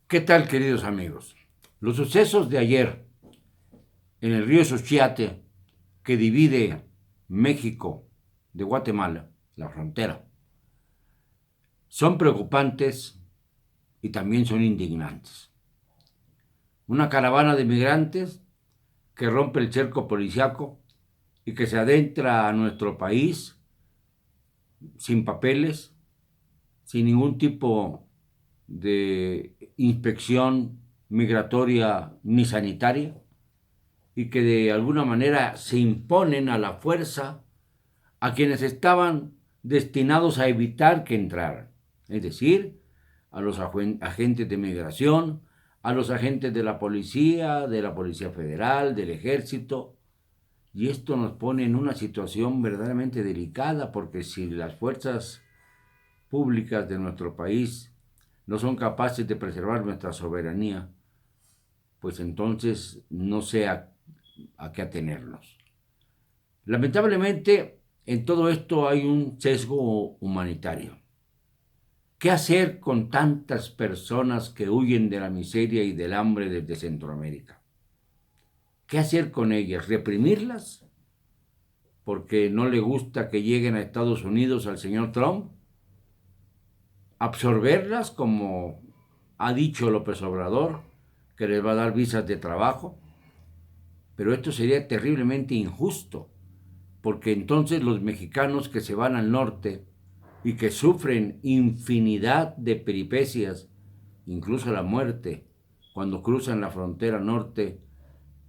¿Qué tal, queridos amigos? Los sucesos de ayer en el río Suchiate, que divide México de Guatemala, la frontera, son preocupantes y también son indignantes. Una caravana de migrantes que rompe el cerco policiaco y que se adentra a nuestro país sin papeles, sin ningún tipo de inspección migratoria ni sanitaria, y que de alguna manera se imponen a la fuerza a quienes estaban destinados a evitar que entraran, es decir, a los agentes de migración, a los agentes de la Policía Federal, del Ejército, y esto nos pone en una situación verdaderamente delicada, porque si las fuerzas públicas de nuestro país no son capaces de preservar nuestra soberanía, pues entonces no sé a qué atenernos. Lamentablemente, en todo esto hay un sesgo humanitario. ¿Qué hacer con tantas personas que huyen de la miseria y del hambre desde Centroamérica? ¿Qué hacer con ellas? ¿Reprimirlas? ¿Porque no le gusta que lleguen a Estados Unidos al señor Trump? ¿Absorberlas como ha dicho López Obrador, que les va a dar visas de trabajo? Pero esto sería terriblemente injusto, porque entonces los mexicanos que se van al norte y que sufren infinidad de peripecias, incluso la muerte, cuando cruzan la frontera norte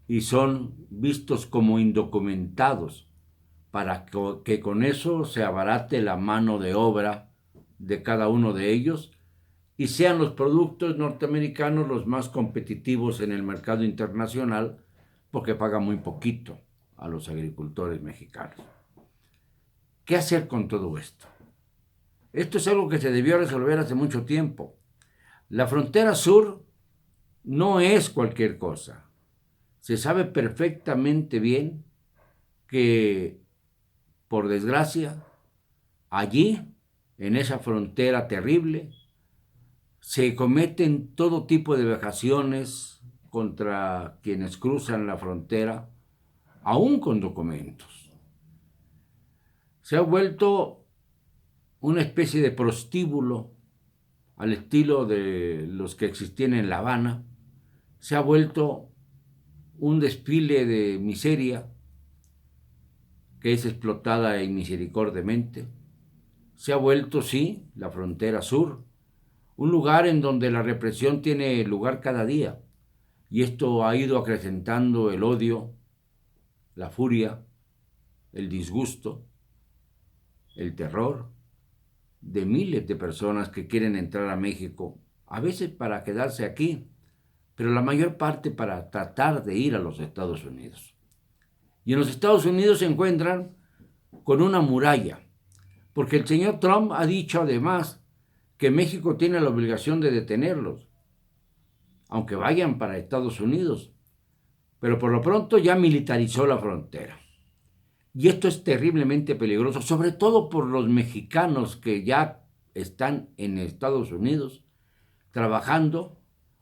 y son vistos como indocumentados, para que con eso se abarate la mano de obra de cada uno de ellos y sean los productos norteamericanos los más competitivos en el mercado internacional, porque pagan muy poquito a los agricultores mexicanos. ¿Qué hacer con todo esto? Esto es algo que se debió resolver hace mucho tiempo. La frontera sur no es cualquier cosa. Se sabe perfectamente bien que, por desgracia, allí, en esa frontera terrible, se cometen todo tipo de vejaciones contra quienes cruzan la frontera, aún con documentos. Se ha vuelto una especie de prostíbulo al estilo de los que existían en La Habana. Se ha vuelto un desfile de miseria que es explotada inmisericordiamente. Se ha vuelto, sí, la frontera sur, un lugar en donde la represión tiene lugar cada día, y esto ha ido acrecentando el odio, la furia, el disgusto, el terror de miles de personas que quieren entrar a México, a veces para quedarse aquí, pero la mayor parte para tratar de ir a los Estados Unidos. Y en los Estados Unidos se encuentran con una muralla, porque el señor Trump ha dicho además que México tiene la obligación de detenerlos, aunque vayan para Estados Unidos, pero por lo pronto ya militarizó la frontera. Y esto es terriblemente peligroso, sobre todo por los mexicanos que ya están en Estados Unidos trabajando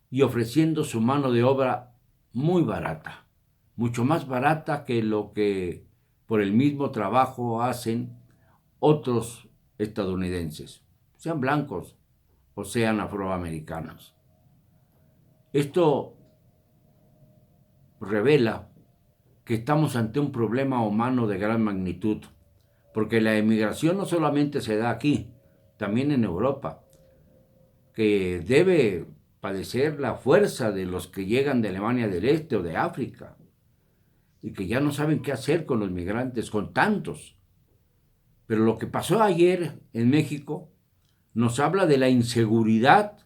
y ofreciendo su mano de obra muy barata, mucho más barata que lo que por el mismo trabajo hacen otros estadounidenses, sean blancos o sean afroamericanos. Esto revela que estamos ante un problema humano de gran magnitud, porque la emigración no solamente se da aquí, también en Europa, que debe padecer la fuerza de los que llegan de Alemania del Este o de África, y que ya no saben qué hacer con los migrantes, con tantos. Pero lo que pasó ayer en México nos habla de la inseguridad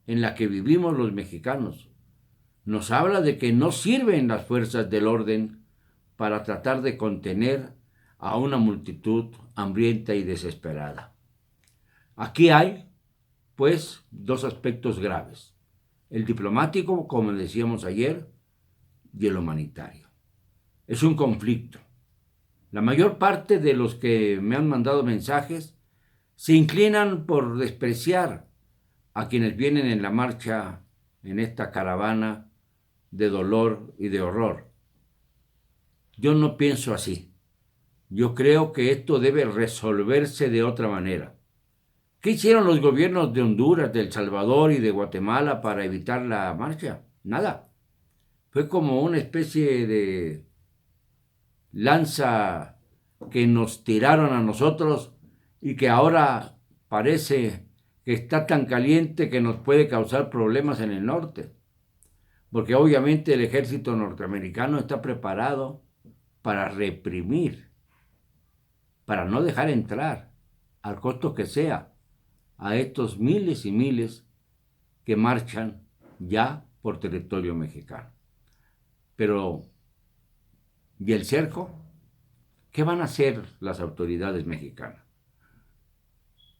en la que vivimos los mexicanos. Nos habla de que no sirven las fuerzas del orden para tratar de contener a una multitud hambrienta y desesperada. Aquí hay, pues, dos aspectos graves: el diplomático, como decíamos ayer, y el humanitario. Es un conflicto. La mayor parte de los que me han mandado mensajes se inclinan por despreciar a quienes vienen en la marcha en esta caravana de dolor y de horror. Yo no pienso así. Yo creo que esto debe resolverse de otra manera. ¿Qué hicieron los gobiernos de Honduras, de El Salvador y de Guatemala para evitar la marcha? Nada. Fue como una especie de lanza que nos tiraron a nosotros y que ahora parece que está tan caliente que nos puede causar problemas en el norte. Porque obviamente el ejército norteamericano está preparado para reprimir, para no dejar entrar, al costo que sea, a estos miles y miles que marchan ya por territorio mexicano. Pero, ¿y el cerco? ¿Qué van a hacer las autoridades mexicanas?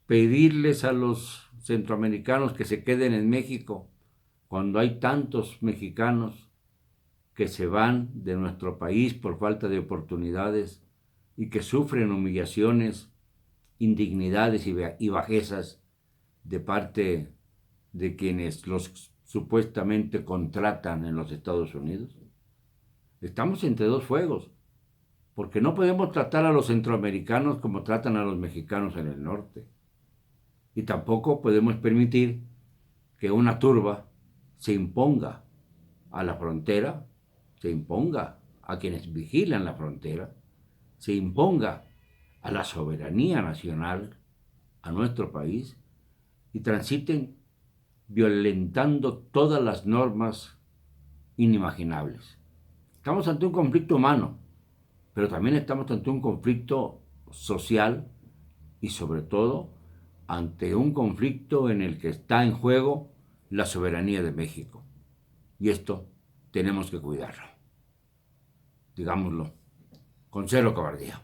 ¿Pedirles a los centroamericanos que se queden en México cuando hay tantos mexicanos que se van de nuestro país por falta de oportunidades y que sufren humillaciones, indignidades y bajezas de parte de quienes los supuestamente contratan en los Estados Unidos? Estamos entre dos fuegos, porque no podemos tratar a los centroamericanos como tratan a los mexicanos en el norte. Y tampoco podemos permitir que una turba se imponga a la frontera, se imponga a quienes vigilan la frontera, se imponga a la soberanía nacional, a nuestro país, y transiten violentando todas las normas inimaginables. Estamos ante un conflicto humano, pero también estamos ante un conflicto social y sobre todo ante un conflicto en el que está en juego la soberanía de México. Y esto tenemos que cuidarlo. Digámoslo con cero cobardía.